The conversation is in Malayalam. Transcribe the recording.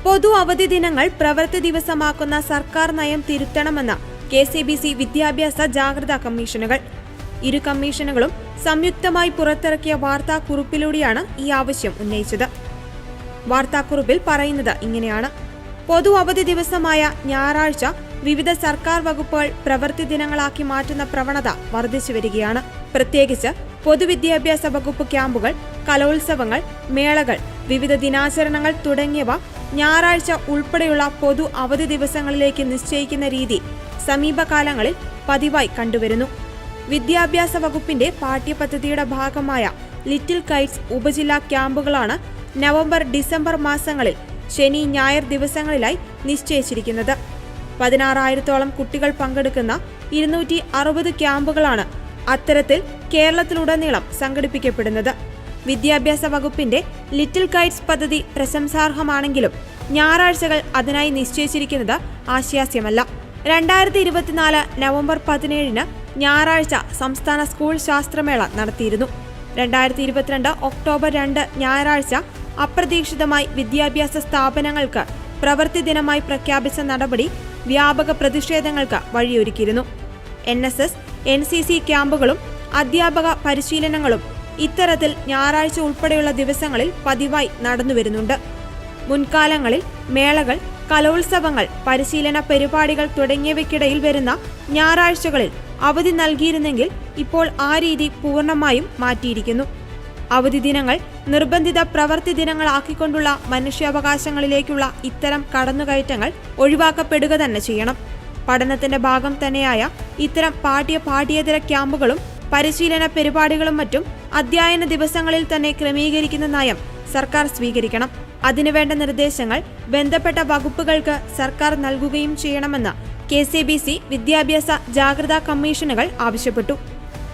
പൊതു അവധി ദിനങ്ങൾ പ്രവൃത്തി ദിവസമാക്കുന്ന സർക്കാർ നയം തിരുത്തണമെന്ന് KCBC വിദ്യാഭ്യാസ ജാഗ്രതാ കമ്മീഷനുകൾ. ഇരു കമ്മീഷനുകളും സംയുക്തമായി പുറത്തിറക്കിയ വാർത്താക്കുറിപ്പിലൂടെയാണ് ഈ ആവശ്യം ഉന്നയിച്ചത്. വാർത്താക്കുറിപ്പിൽ പറയുന്നത് ഇങ്ങനെയാണ്: പൊതു അവധി ദിവസമായ ഞായറാഴ്ച വിവിധ സർക്കാർ വകുപ്പുകൾ പ്രവൃത്തി ദിനങ്ങളാക്കി മാറ്റുന്ന പ്രവണത വർദ്ധിച്ചു വരികയാണ്. പ്രത്യേകിച്ച് പൊതുവിദ്യാഭ്യാസ വകുപ്പ് ക്യാമ്പുകൾ, കലോത്സവങ്ങൾ, മേളകൾ, വിവിധ ദിനാചരണങ്ങൾ തുടങ്ങിയവ ഞായറാഴ്ച ഉൾപ്പെടെയുള്ള പൊതു അവധി ദിവസങ്ങളിലേക്ക് നിശ്ചയിക്കുന്ന രീതി സമീപകാലങ്ങളിൽ പതിവായി കണ്ടുവരുന്നു. വിദ്യാഭ്യാസ വകുപ്പിന്റെ പാഠ്യപദ്ധതിയുടെ ഭാഗമായ ലിറ്റിൽ കൈറ്റ്സ് ഉപജില്ലാ ക്യാമ്പുകളാണ് നവംബർ, ഡിസംബർ മാസങ്ങളിൽ ശനി, ഞായർ ദിവസങ്ങളിലായി നിശ്ചയിച്ചിരിക്കുന്നത്. 16,000-ഓളം കുട്ടികൾ പങ്കെടുക്കുന്ന 260 ക്യാമ്പുകളാണ് അത്തരത്തിൽ കേരളത്തിലുടനീളം സംഘടിപ്പിക്കപ്പെടുന്നത്. വിദ്യാഭ്യാസ വകുപ്പിന്റെ ലിറ്റിൽ കൈറ്റ്സ് പദ്ധതി പ്രശംസാർഹമാണെങ്കിലും ഞായറാഴ്ചകൾ അതിനായി നിശ്ചയിച്ചിരിക്കുന്നത് ആശ്വാസ്യമല്ല. 2024 നവംബർ 17-ന് ഞായറാഴ്ച സംസ്ഥാന സ്കൂൾ ശാസ്ത്രമേള നടത്തിയിരുന്നു. 2022 ഒക്ടോബർ 2 ഞായറാഴ്ച അപ്രതീക്ഷിതമായി വിദ്യാഭ്യാസ സ്ഥാപനങ്ങൾക്ക് പ്രവൃത്തി ദിനമായി പ്രഖ്യാപിച്ച നടപടി വ്യാപക പ്രതിഷേധങ്ങൾക്ക് വഴിയൊരുക്കിയിരുന്നു. NSS, NCC ക്യാമ്പുകളും അധ്യാപക പരിശീലനങ്ങളും ഇത്തരത്തിൽ ഞായറാഴ്ച ഉൾപ്പെടെയുള്ള ദിവസങ്ങളിൽ പതിവായി നടന്നുവരുന്നുണ്ട്. മുൻകാലങ്ങളിൽ മേളകൾ, കലോത്സവങ്ങൾ, പരിശീലന പരിപാടികൾ തുടങ്ങിയവയ്ക്കിടയിൽ വരുന്ന ഞായറാഴ്ചകളിൽ അവധി നൽകിയിരുന്നെങ്കിൽ ഇപ്പോൾ ആ രീതി പൂർണ്ണമായും മാറ്റിയിരിക്കുന്നു. അവധി ദിനങ്ങൾ നിർബന്ധിത പ്രവൃത്തി ദിനങ്ങളാക്കിക്കൊണ്ടുള്ള മനുഷ്യാവകാശങ്ങളിലേക്കുള്ള ഇത്തരം കടന്നുകയറ്റങ്ങൾ ഒഴിവാക്കപ്പെടുക തന്നെ ചെയ്യണം. പഠനത്തിന്റെ ഭാഗം തന്നെയായ ഇത്തരം പാഠ്യേതര ക്യാമ്പുകളും പരിശീലന പരിപാടികളും മറ്റും അധ്യയന ദിവസങ്ങളിൽ തന്നെ ക്രമീകരിക്കുന്ന നയം സർക്കാർ സ്വീകരിക്കണം. അതിനുവേണ്ട നിർദ്ദേശങ്ങൾ ബന്ധപ്പെട്ട വകുപ്പുകൾക്ക് സർക്കാർ നൽകുകയും ചെയ്യണമെന്ന് KCBC വിദ്യാഭ്യാസ ജാഗ്രതാ കമ്മീഷനുകൾ ആവശ്യപ്പെട്ടു.